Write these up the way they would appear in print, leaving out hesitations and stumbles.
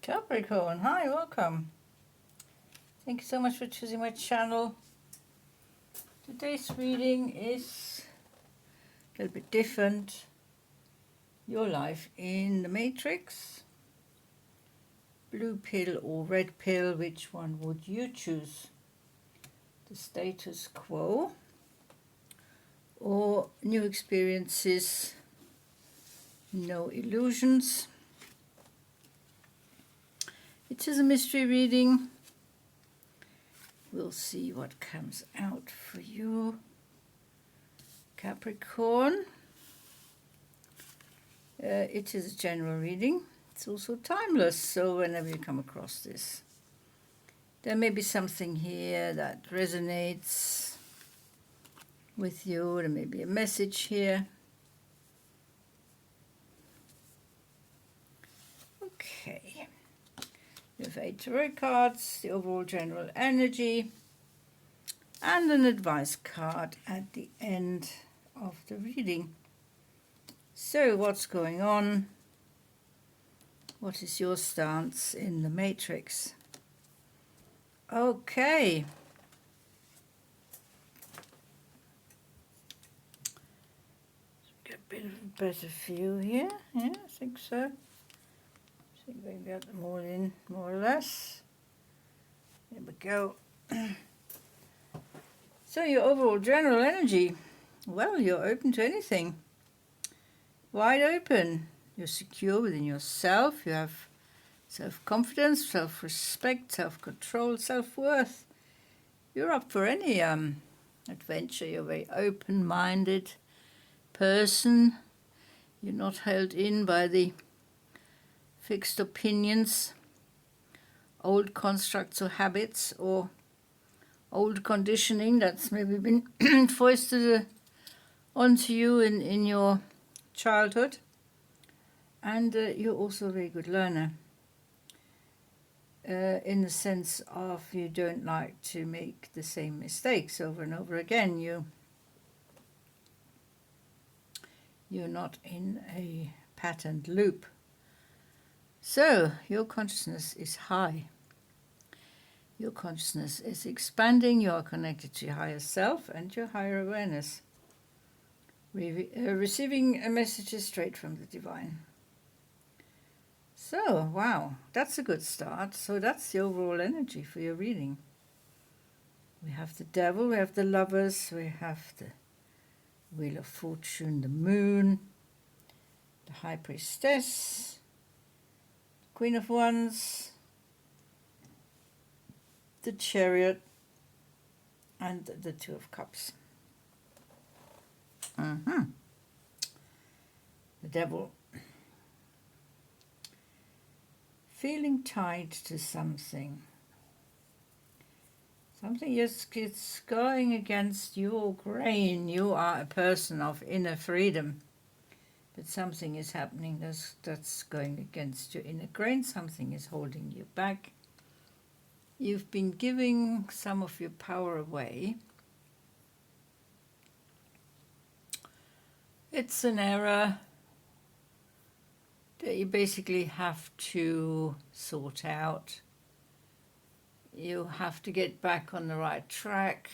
Capricorn, hi, welcome. Thank you so much for choosing my channel. Today's reading is a little bit different. Your life in the Matrix. Blue pill or red pill, which one would you choose? The status quo or new experiences, no illusions? It is a mystery reading. We'll see what comes out for you, Capricorn. It is a general reading. It's also timeless, so whenever you come across this, there may be something here that resonates with you. There may be a message here. Okay. You have 8 tarot cards, the overall general energy, and an advice card at the end of the reading. So, what's going on? What is your stance in the Matrix? Okay. Get a bit of a better view here. Yeah, I think so. I think we got them all in, more or less. There we go. So your overall general energy, well, you're open to anything. Wide open. You're secure within yourself. You have self-confidence, self-respect, self-control, self-worth. You're up for any adventure. You're a very open-minded person. You're not held in by the fixed opinions, old constructs or habits, or old conditioning that's maybe been foisted onto you in your childhood. And you're also a very good learner in the sense of you don't like to make the same mistakes over and over again. You're not in a patterned loop. So, your consciousness is high. Your consciousness is expanding. You are connected to your higher self and your higher awareness. Receiving messages straight from the divine. So, wow, that's a good start. So that's the overall energy for your reading. We have the Devil, we have the Lovers, we have the Wheel of Fortune, the Moon, the High Priestess, Queen of Wands, the Chariot, and the Two of Cups. The Devil. Feeling tied to something. Something is going against your grain. You are a person of inner freedom. But something is happening that's going against your inner grain. Something is holding you back. You've been giving some of your power away. It's an error that you basically have to sort out. You have to get back on the right track.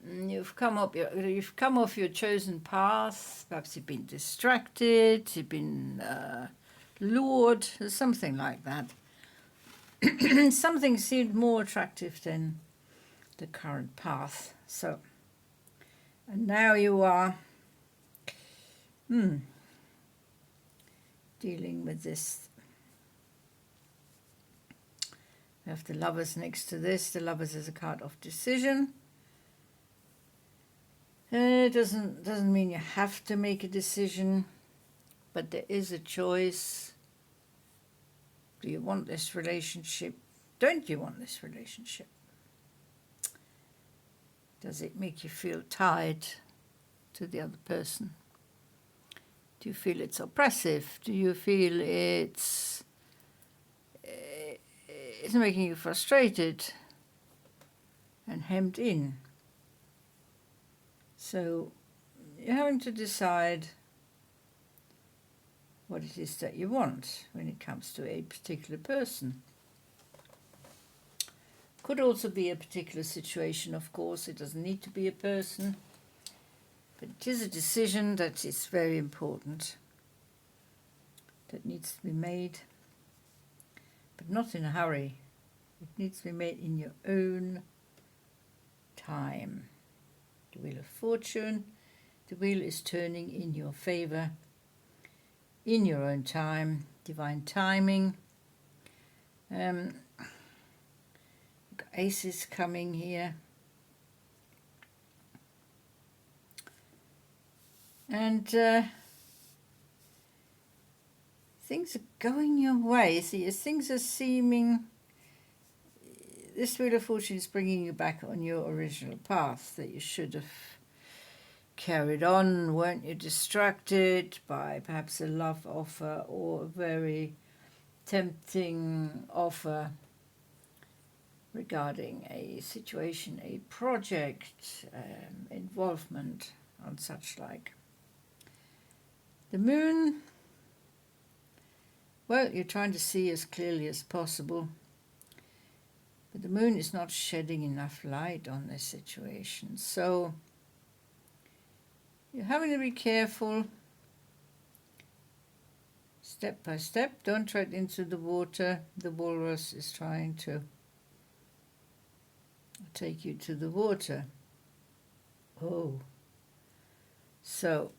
You've come off your chosen path. Perhaps you've been distracted, you've been lured, something like that. Something seemed more attractive than the current path. So, and now you are dealing with this. We have the Lovers next to this. The Lovers is a card of decision. It doesn't mean you have to make a decision, but there is a choice. Do you want this relationship? Don't you want this relationship? Does it make you feel tied to the other person? Do you feel it's oppressive? Do you feel it's making you frustrated and hemmed in? So you're having to decide what it is that you want when it comes to a particular person. Could also be a particular situation, of course. It doesn't need to be a person, but it is a decision that is very important, that needs to be made, but not in a hurry. It needs to be made in your own time. The Wheel of Fortune, the wheel is turning in your favor, in your own time, divine timing. You've got aces coming here. And things are going your way. See, as things are seeming, this Wheel of Fortune is bringing you back on your original path that you should have carried on. Weren't you distracted by perhaps a love offer or a very tempting offer regarding a situation, a project, involvement, and such like. The moon, well, you're trying to see as clearly as possible, but the moon is not shedding enough light on this situation. So you're having to be careful, step by step. Don't tread into the water. The walrus is trying to take you to the water. Oh. So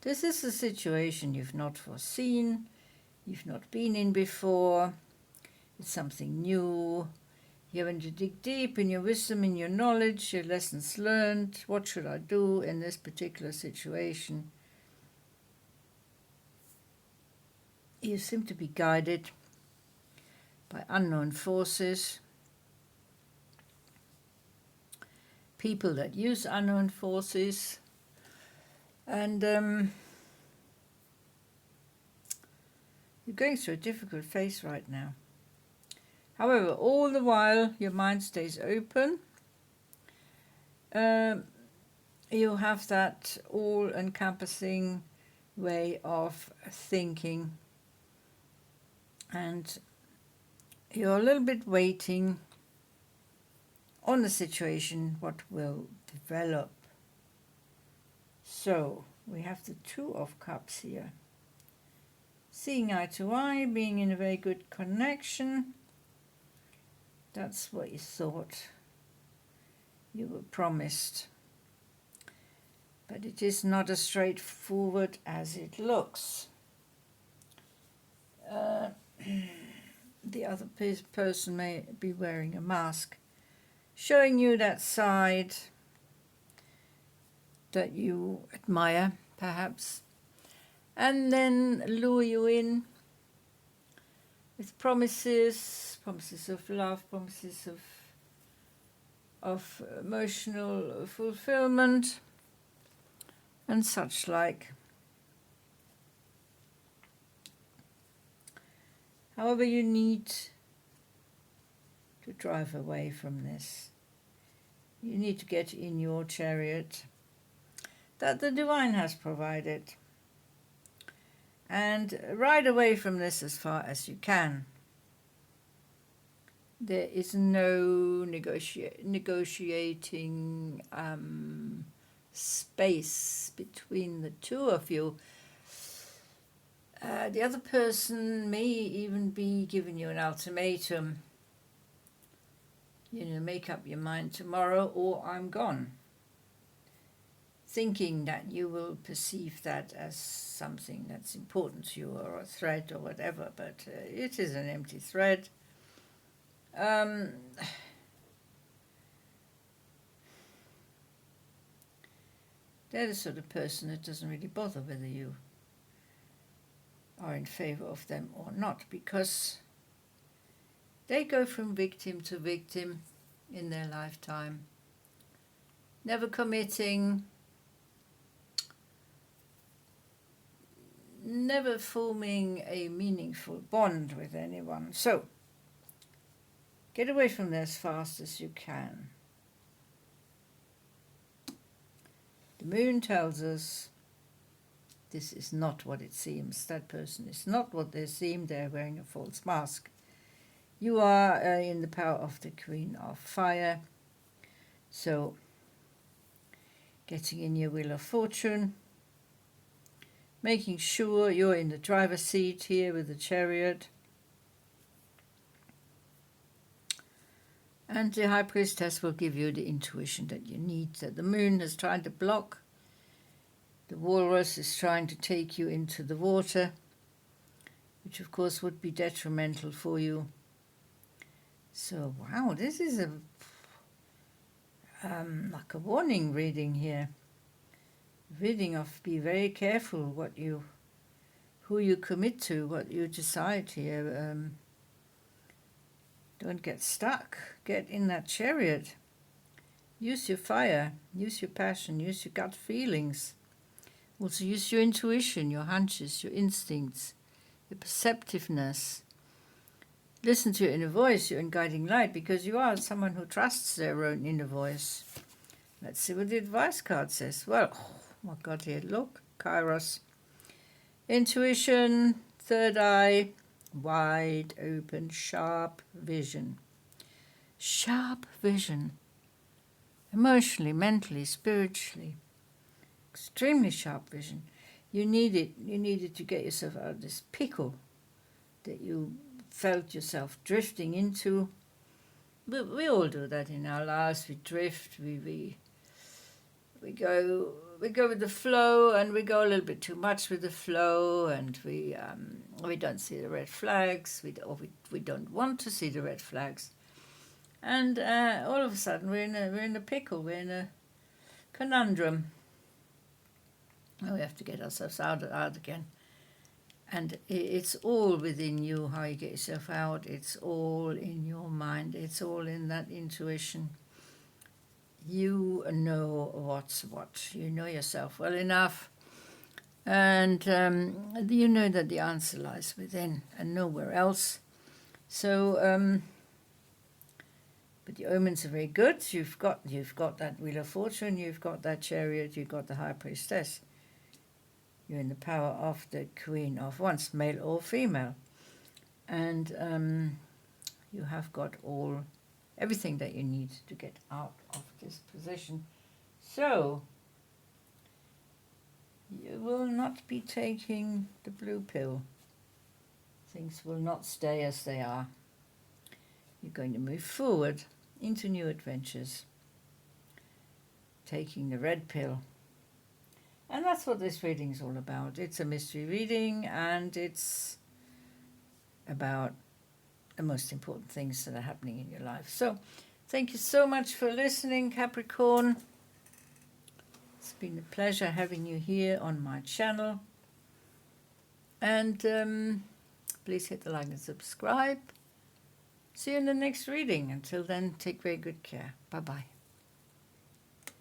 this is a situation you've not foreseen, you've not been in before. It's something new. You're having to dig deep in your wisdom, in your knowledge, your lessons learned. What should I do in this particular situation? You seem to be guided by unknown forces, people that use unknown forces, and you're going through a difficult phase right now. However, all the while your mind stays open. You have that all-encompassing way of thinking, and you're a little bit waiting on the situation, what will develop. So we have the Two of Cups here. Seeing eye to eye, being in a very good connection. That's what you thought you were promised. But it is not as straightforward as it looks. The other person may be wearing a mask, showing you that side that you admire, perhaps, and then lure you in with promises of love, promises of emotional fulfillment, and such like. However, you need to drive away from this. You need to get in your chariot that the divine has provided and ride away from this as far as you can. There is no negotiating space between the two of you. The other person may even be giving you an ultimatum. Make up your mind tomorrow or I'm gone. Thinking that you will perceive that as something that's important to you or a threat or whatever, but it is an empty threat. They're the sort of person that doesn't really bother whether you are in favor of them or not, because they go from victim to victim in their lifetime, never committing, never forming a meaningful bond with anyone. So get away from there as fast as you can. The moon tells us This is not what it seems. That person is not what they seem. They're wearing a false mask. You are in the power of the Queen of Fire. So, getting in your Wheel of Fortune. Making sure you're in the driver's seat here with the Chariot. And the High Priestess will give you the intuition that you need, that the moon is trying to block. The walrus is trying to take you into the water, which of course would be detrimental for you. So, wow, this is a like a warning reading here. Reading of be very careful who you commit to, what you decide here. Don't get stuck. Get in that chariot. Use your fire. Use your passion. Use your gut feelings. Also use your intuition, your hunches, your instincts, your perceptiveness. Listen to your inner voice, your guiding light, because you are someone who trusts their own inner voice. Let's see what the advice card says. Well, oh my God, here, look, Kairos. Intuition, third eye, wide open, sharp vision. Sharp vision. Emotionally, mentally, spiritually. Extremely sharp vision. You need it. You need it to get yourself out of this pickle that you felt yourself drifting into. But we all do that in our lives. We drift. We go with the flow, and we go a little bit too much with the flow, and we don't see the red flags. We don't want to see the red flags, and all of a sudden we're in a pickle. We're in a conundrum. And we have to get ourselves out again. And it's all within you, how you get yourself out. It's all in your mind. It's all in that intuition. You know what's what. You know yourself well enough. And you know that the answer lies within and nowhere else. So, but the omens are very good. You've got that Wheel of Fortune. You've got that Chariot. You've got the High Priestess. You're in the power of the Queen of Wands, male or female. And you have got everything that you need to get out of this position. So, you will not be taking the blue pill. Things will not stay as they are. You're going to move forward into new adventures, taking the red pill. And that's what this reading is all about. It's a mystery reading, and it's about the most important things that are happening in your life. So, thank you so much for listening, Capricorn. It's been a pleasure having you here on my channel. And please hit the like and subscribe. See you in the next reading. Until then, take very good care. Bye-bye.